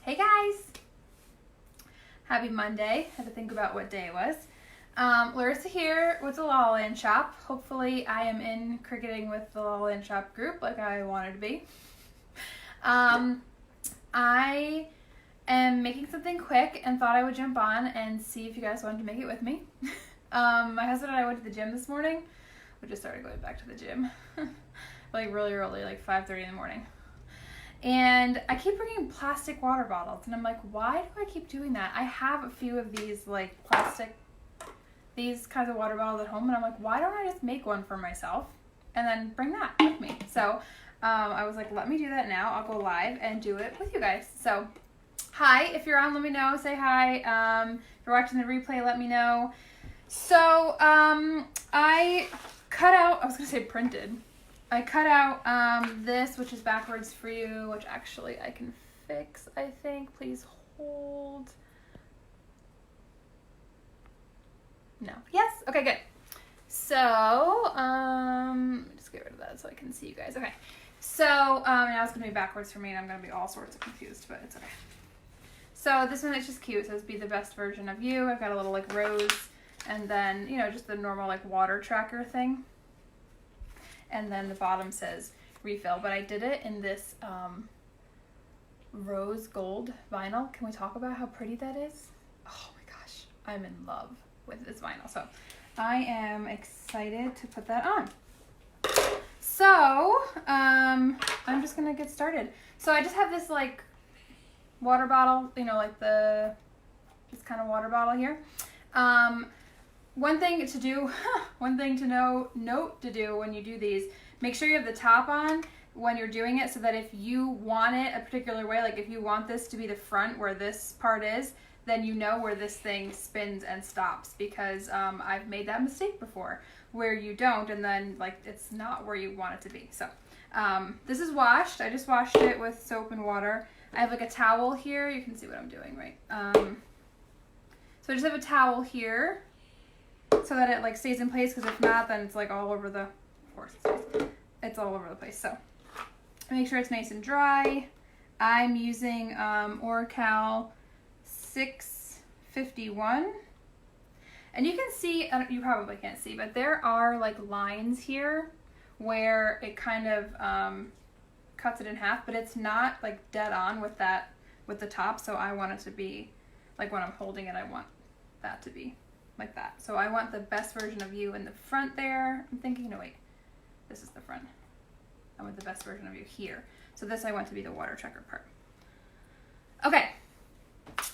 Hey guys! Happy Monday. Had to think about what day it was. Larissa here with the La La Land Shop. Hopefully I am in cricketing with the La La Land Shop group like I wanted to be. I am making something quick and thought I would jump on and see if you guys wanted to make it with me. My husband and I went to the gym this morning. We just started going back to the gym. Like really early, like 5:30 in the morning. And I keep bringing plastic water bottles, and I'm like, why do I keep doing that? I have a few of these like these kinds of water bottles at home, and I'm like, why don't I just make one for myself and then bring that with me? So I was like, let me do that now. I'll go live and do it with you guys. So hi, if you're on, let me know. Say hi. If you're watching the replay, let me know. So I cut out, I was going to say printed. I cut out this, which is backwards for you, which actually I can fix, I think. Please hold. No. Yes? Okay, good. So, just get rid of that so I can see you guys. Okay. So, now it's going to be backwards for me, and I'm going to be all sorts of confused, but it's okay. So, this one is just cute. It says, be the best version of you. I've got a little, like, rose, and then, you know, just the normal, like, water tracker thing. And then the bottom says refill, but I did it in this rose gold vinyl. Can we talk about how pretty that is? Oh my gosh, I'm in love with this vinyl. So I am excited to put that on. So I'm just gonna get started. So I just have this like water bottle, you know, like this kind of water bottle here. One thing to do, note to do when you do these, make sure you have the top on when you're doing it so that if you want it a particular way, like if you want this to be the front where this part is, then you know where this thing spins and stops, because I've made that mistake before where you don't and then like it's not where you want it to be. So this is washed. I just washed it with soap and water. I have like a towel here. You can see what I'm doing, right? So I just have a towel here, so that it like stays in place, because if not, then it's like all over the, of course it's all over the place. So make sure it's nice and dry. I'm using Decal 651, and you can see, you probably can't see, but there are like lines here where it kind of cuts it in half, but it's not like dead on with the top. So I want it to be like, when I'm holding it, I want that to be like that. So I want the best version of you in the front there. I'm thinking, no wait, this is the front. I want the best version of you here. So this I want to be the water checker part. Okay,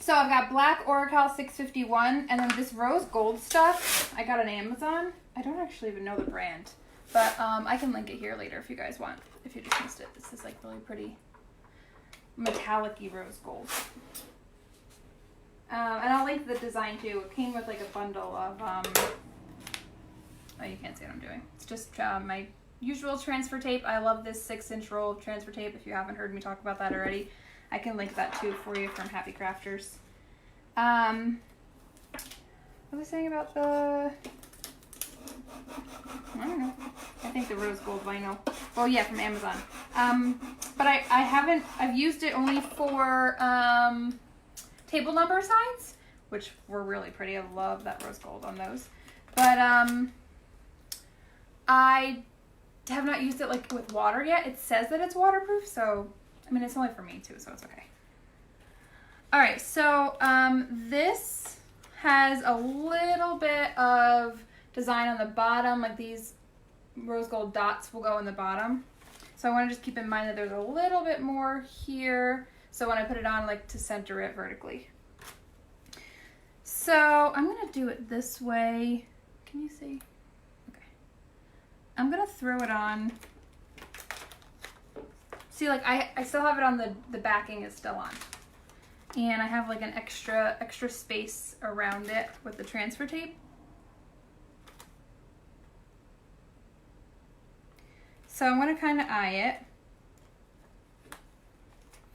so I've got black Decal 651, and then this rose gold stuff I got on Amazon. I don't actually even know the brand, but I can link it here later if you guys want, if you just missed it. This is like really pretty metallic-y rose gold. And I'll link the design too. It came with like a bundle of, oh, you can't see what I'm doing. It's just my usual transfer tape. I love this 6-inch roll of transfer tape. If you haven't heard me talk about that already, I can link that too for you from Happy Crafters. What was I saying about the, I don't know. I think the rose gold vinyl. Oh yeah, from Amazon. But I've used it only for, table number signs, which were really pretty. I love that rose gold on those. But I have not used it like with water yet. It says that it's waterproof, so I mean it's only for me too, so it's okay. All right, so this has a little bit of design on the bottom, like these rose gold dots will go in the bottom. So I want to just keep in mind that there's a little bit more here, so when I put it on, like to center it vertically. So I'm going to do it this way. Can you see? Okay. I'm going to throw it on. See, like I still have it on, the backing is still on. And I have like an extra space around it with the transfer tape. So I'm going to kind of eye it.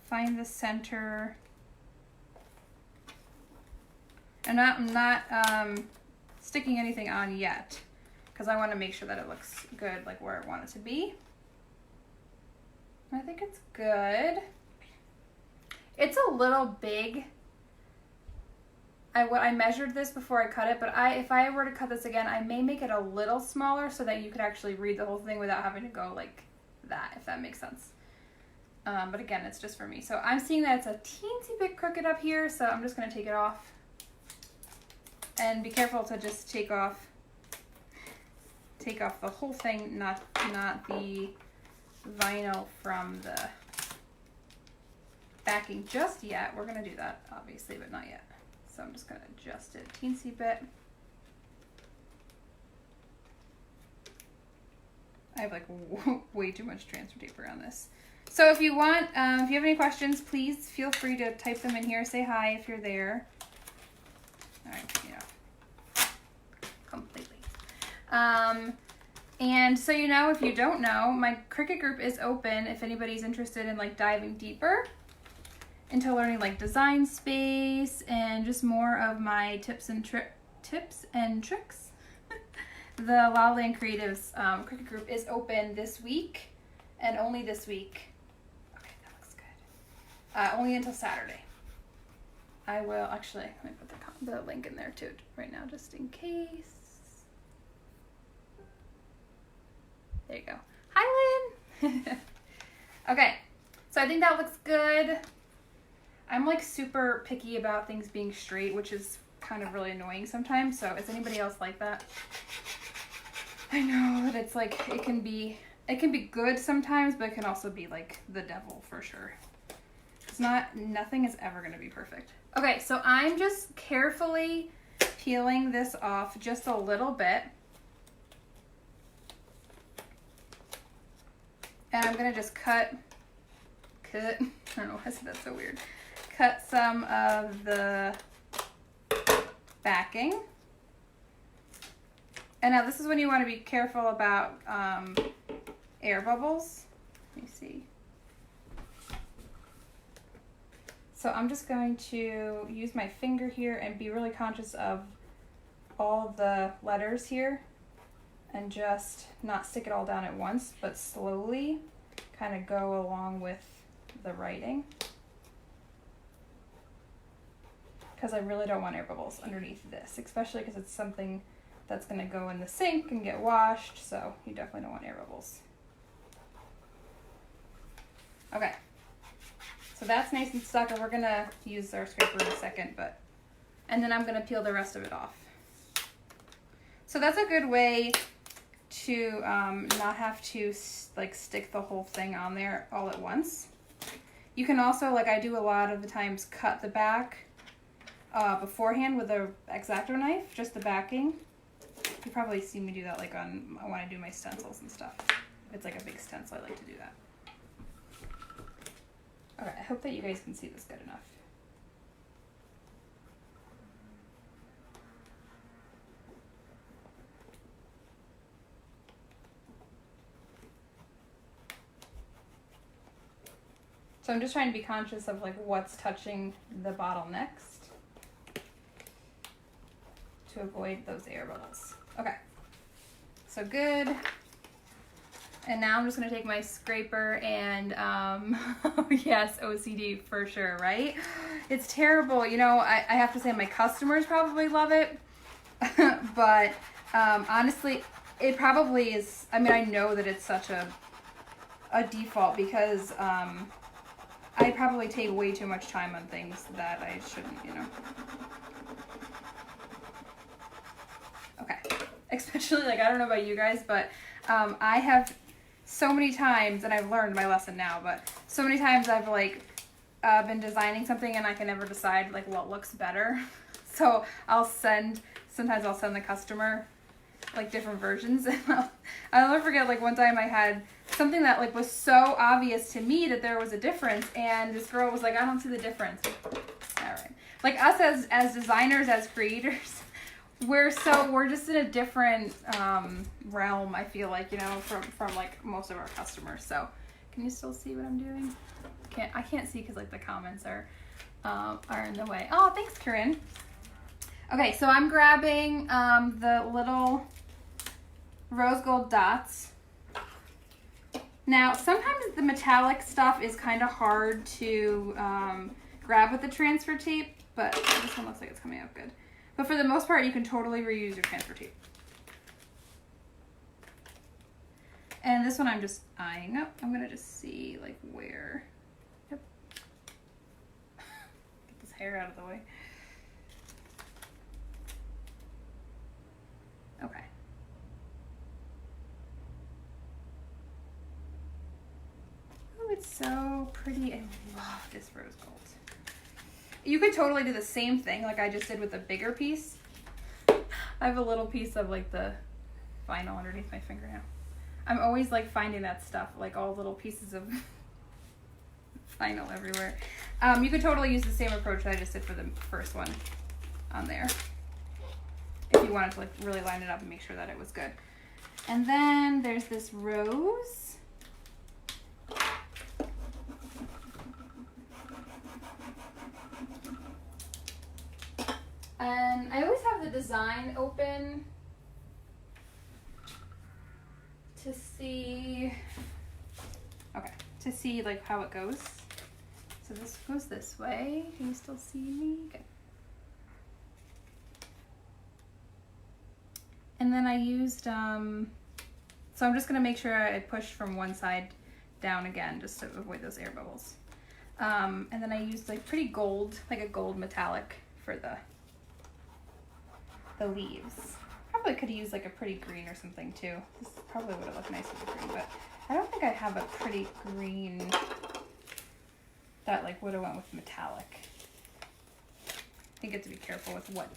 Find the center. And I'm not sticking anything on yet, because I want to make sure that it looks good, like where I want it to be. I think it's good. It's a little big. I measured this before I cut it, but if I were to cut this again, I may make it a little smaller so that you could actually read the whole thing without having to go like that, if that makes sense. But again, it's just for me. So I'm seeing that it's a teensy bit crooked up here, so I'm just going to take it off. And be careful to just take off the whole thing, not the vinyl from the backing just yet. We're going to do that, obviously, but not yet. So I'm just going to adjust it a teensy bit. I have like way too much transfer tape around this. So if you want, if you have any questions, please feel free to type them in here. Say hi if you're there. All right, yeah, completely. And so you know, if you don't know, my Cricut group is open if anybody's interested in like diving deeper into learning like design space and just more of my tips and tricks. The La La Land Creatives Cricut group is open this week and only this week. Okay, that looks good. Only until Saturday. I will actually, let me put the link in there too right now just in case. There you go. Hi, Lynn! Okay, so I think that looks good. I'm like super picky about things being straight, which is kind of really annoying sometimes. So is anybody else like that? I know that it's like, it can be good sometimes, but it can also be like the devil for sure. Nothing is ever going to be perfect. Okay, so I'm just carefully peeling this off just a little bit. And I'm going to just cut, I don't know why I said that so weird. Cut some of the backing. And now this is when you want to be careful about air bubbles. Let me see. So I'm just going to use my finger here and be really conscious of all the letters here and just not stick it all down at once, but slowly kind of go along with the writing. Because I really don't want air bubbles underneath this, especially because it's something that's going to go in the sink and get washed, so you definitely don't want air bubbles. Okay, so that's nice and stuck, and we're going to use our scraper in a second, and then I'm going to peel the rest of it off. So that's a good way to not have to like stick the whole thing on there all at once. You can also, like I do a lot of the times, cut the back beforehand with a X-Acto knife, just the backing. You probably see me do that like when I do my stencils and stuff. If it's like a big stencil, I like to do that. Okay, I hope that you guys can see this good enough. So I'm just trying to be conscious of like what's touching the bottle next to avoid those air bubbles. Okay, so good. And now I'm just gonna take my scraper and, yes, OCD for sure, right? It's terrible. You know, I have to say my customers probably love it, but honestly, it probably is, I mean, I know that it's such a default because I probably take way too much time on things that I shouldn't, you know. Okay, especially like, I don't know about you guys, but I have so many times, and I've learned my lesson now, but so many times I've like been designing something and I can never decide like what looks better. So sometimes I'll send the customer like different versions, and I'll never forget like one time I had something that like was so obvious to me that there was a difference, and this girl was like, I don't see the difference. All right, like us as designers, as creators, we're just in a different realm, I feel like, you know, from like most of our customers. So can you still see what I'm doing? I can't see because like the comments are in the way. Oh, thanks, Corinne. Okay, so I'm grabbing the little rose gold dots. Now, sometimes the metallic stuff is kind of hard to grab with the transfer tape, but this one looks like it's coming out good. But for the most part, you can totally reuse your transfer tape. And this one I'm just eyeing up. I'm gonna just see like where, yep. Get this hair out of the way. Okay. Oh, it's so pretty. I love this rose gold. You could totally do the same thing like I just did with a bigger piece. I have a little piece of like the vinyl underneath my fingernail. I'm always like finding that stuff, like all little pieces of vinyl everywhere. You could totally use the same approach that I just did for the first one on there, if you wanted to like really line it up and make sure that it was good. And then there's this rose. And I always have the design open to see, okay, to see like how it goes. So this goes this way. Can you still see me? Good. And then I used, so I'm just gonna make sure I push from one side down again, just to avoid those air bubbles. And then I used like pretty gold, like a gold metallic for the leaves. Probably could use like a pretty green or something too. This probably would have looked nice with the green, but I don't think I have a pretty green that like would have went with metallic. I think you have to be careful with what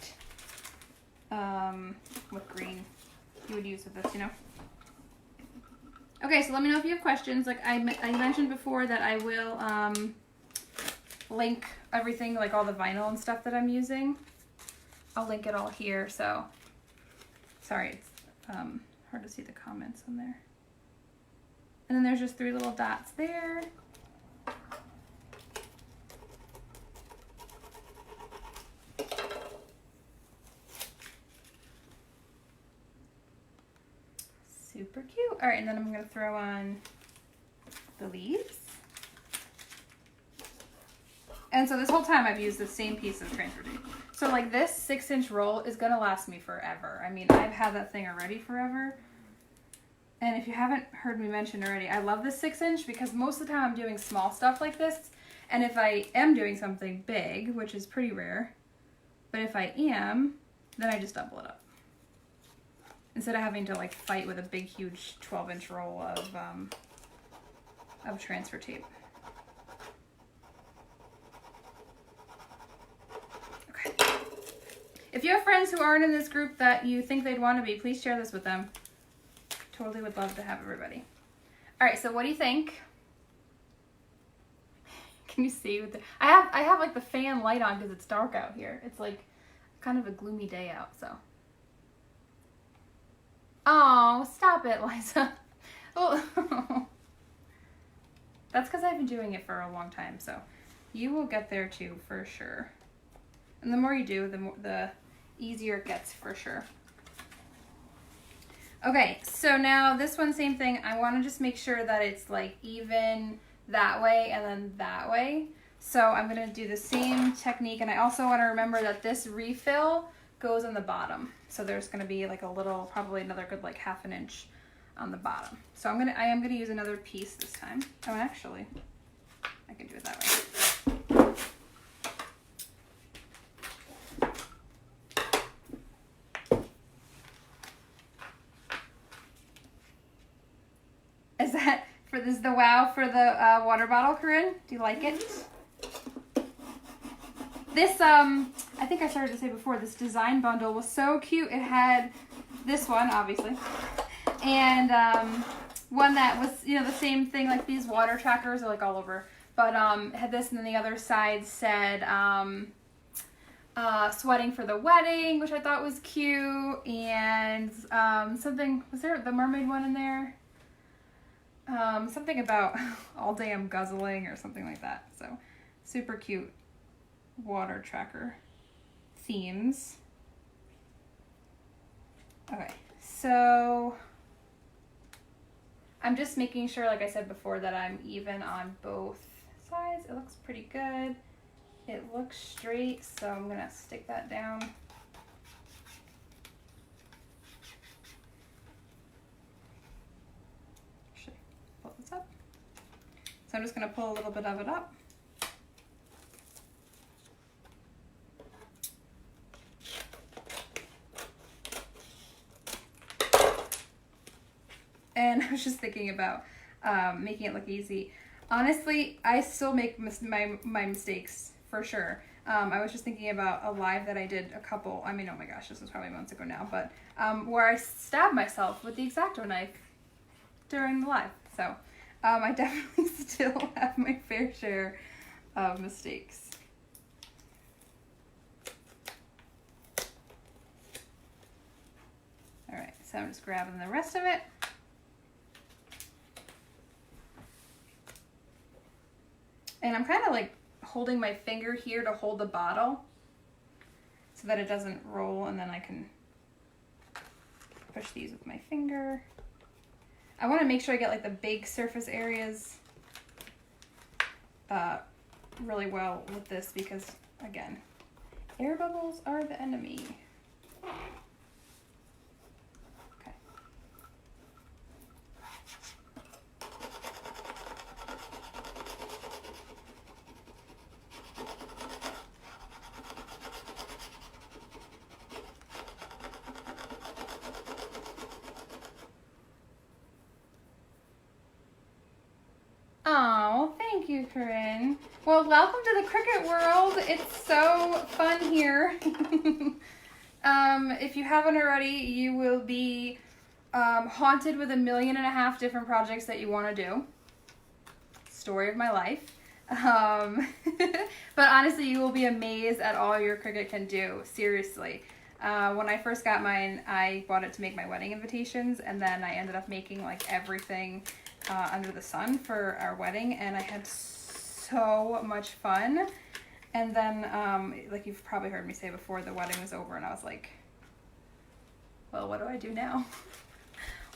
green you would use with this, you know. Okay, so let me know if you have questions. Like I mentioned before that I will link everything, like all the vinyl and stuff that I'm using. I'll link it all here, so sorry, it's hard to see the comments on there. And then there's just 3 little dots there. Super cute. All right, and then I'm gonna throw on the leaves. And so this whole time I've used the same piece of transfer tape. So like this 6-inch roll is gonna last me forever. I mean, I've had that thing already forever. And if you haven't heard me mention already, I love this 6-inch because most of the time I'm doing small stuff like this. And if I am doing something big, which is pretty rare, but if I am, then I just double it up. Instead of having to like fight with a big, huge 12-inch roll of transfer tape. If you have friends who aren't in this group that you think they'd want to be, please share this with them. Totally would love to have everybody. All right, so what do you think? Can you see? I have like the fan light on because it's dark out here. It's like kind of a gloomy day out, so. Oh, stop it, Liza. Oh. That's because I've been doing it for a long time, so you will get there too, for sure. And the more you do, the easier it gets, for sure. Okay, so now this one, same thing. I want to just make sure that it's like even that way and then that way. So I'm going to do the same technique, and I also want to remember that this refill goes on the bottom. So there's going to be like a little, probably another good like 1/2 inch on the bottom. So I am going to use another piece this time. Oh, actually, I can do it that way. Is that for this the wow for the water bottle, Corinne? Do you like it? This, I think I started to say before, this design bundle was so cute. It had this one, obviously, and one that was, you know, the same thing, like these water trackers are like all over, but it had this, and then the other side said sweating for the wedding, which I thought was cute, and something, was there the mermaid one in there? Something about all day I'm guzzling or something like that. So super cute water tracker themes. Okay, so I'm just making sure, like I said before, that I'm even on both sides. It looks pretty good. it looks straight, so I'm gonna stick that down. Actually, pull this up. So I'm just gonna pull a little bit of it up. And I was just thinking about making it look easy. Honestly, I still make my mistakes, for sure. I was just thinking about a live that I did oh my gosh, this was probably months ago now, but where I stabbed myself with the X-Acto knife during the live. So I definitely still have my fair share of mistakes. All right, so I'm just grabbing the rest of it. And I'm kind of like holding my finger here to hold the bottle so that it doesn't roll, and then I can push these with my finger. I want to make sure I get like the big surface areas really well with this because, again, air bubbles are the enemy. Oh, thank you, Corinne. Well, welcome to the Cricut world. It's so fun here. If you haven't already, you will be haunted with 1.5 million different projects that you want to do. Story of my life. But honestly, you will be amazed at all your Cricut can do. Seriously. When I first got mine, I bought it to make my wedding invitations, and then I ended up making like everything under the sun for our wedding, and I had so much fun. And then, like you've probably heard me say before, the wedding was over, and I was like, well, what do I do now?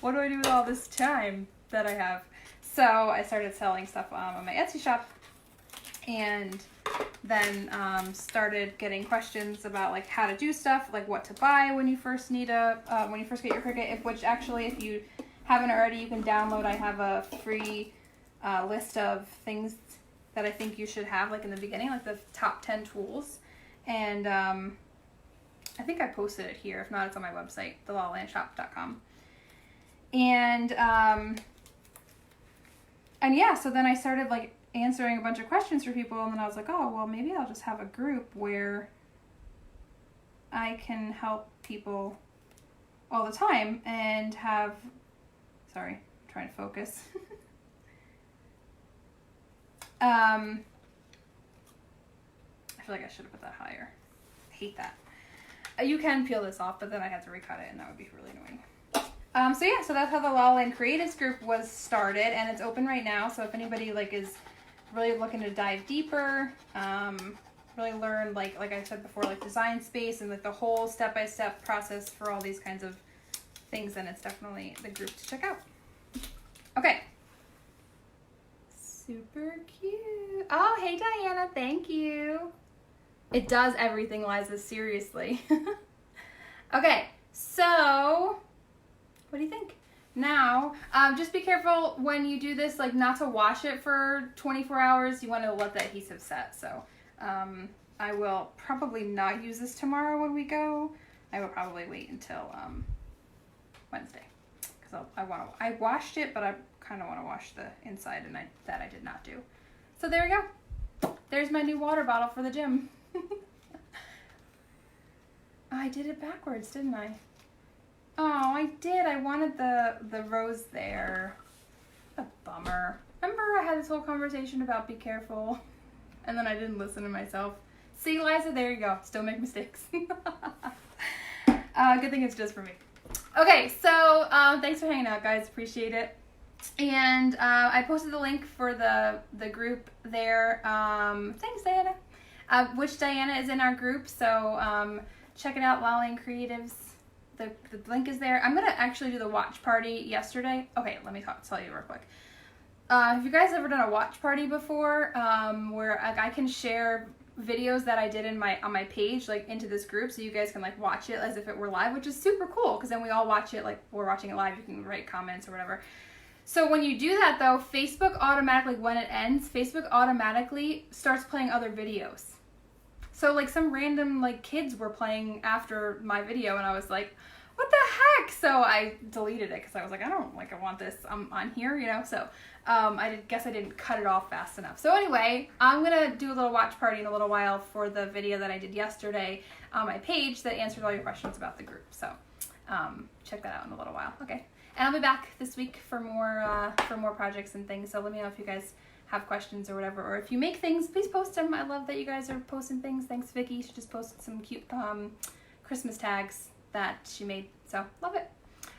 What do I do with all this time that I have? So I started selling stuff on my Etsy shop, and then started getting questions about like how to do stuff, like what to buy when you first need when you first get your Cricut. Which actually, if you haven't already, you can download. I have a free list of things that I think you should have, like in the beginning, like the top 10 tools. And I think I posted it here. If not, it's on my website, thelalalandshop.com. And yeah, so then I started like answering a bunch of questions for people, and then I was like, oh, well, maybe I'll just have a group where I can help people all the time and have, sorry, I'm trying to focus. I feel like I should have put that higher. I hate that. You can peel this off, but then I had to recut it, and that would be really annoying. So yeah, so that's how the La La Land Creatives group was started, and it's open right now. So if anybody like is really looking to dive deeper, really learn like I said before, like design space and like the whole step-by-step process for all these kinds of things, then it's definitely the group to check out. Okay. Super cute. Oh, hey Diana, thank you. It does everything, Liza, seriously. Okay, so what do you think? Now, just be careful when you do this, like not to wash it for 24 hours. You want to let the adhesive set. So I will probably not use this tomorrow when we go. I will probably wait until Wednesday, because I washed it, but I kind of want to wash the inside, and that I did not do. So there we go. There's my new water bottle for the gym. I did it backwards, didn't I? Oh, I did. I wanted the rose there. A bummer. Remember I had this whole conversation about be careful, and then I didn't listen to myself. See, Liza, there you go. Still make mistakes. Good thing it's just for me. Okay, so thanks for hanging out, guys. Appreciate it. And I posted the link for the group there. Thanks, Diana. Which Diana is in our group, so check it out, La La Land Creatives. The link is there. I'm going to actually do the watch party yesterday. Okay, let me tell you real quick. Have you guys ever done a watch party before where I can share videos that I did on my page, like into this group, so you guys can like watch it as if it were live, which is super cool because then we all watch it like we're watching it live. You can write comments or whatever. So when you do that though, Facebook automatically, when it ends, Facebook automatically starts playing other videos. So like some random like kids were playing after my video, and I was like, what the heck? So I deleted it because I was like, I want this on here, you know. So I guess I didn't cut it off fast enough. So anyway, I'm gonna do a little watch party in a little while for the video that I did yesterday on my page that answered all your questions about the group. So check that out in a little while. Okay, and I'll be back this week for more projects and things. So let me know if you guys have questions or whatever, or if you make things, please post them. I love that you guys are posting things. Thanks, Vicky. She just posted some cute Christmas tags that she made. So love it.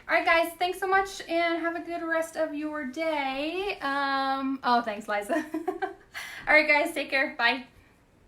All right, guys, thanks so much, and have a good rest of your day. Oh, thanks, Liza. All right, guys, take care. Bye.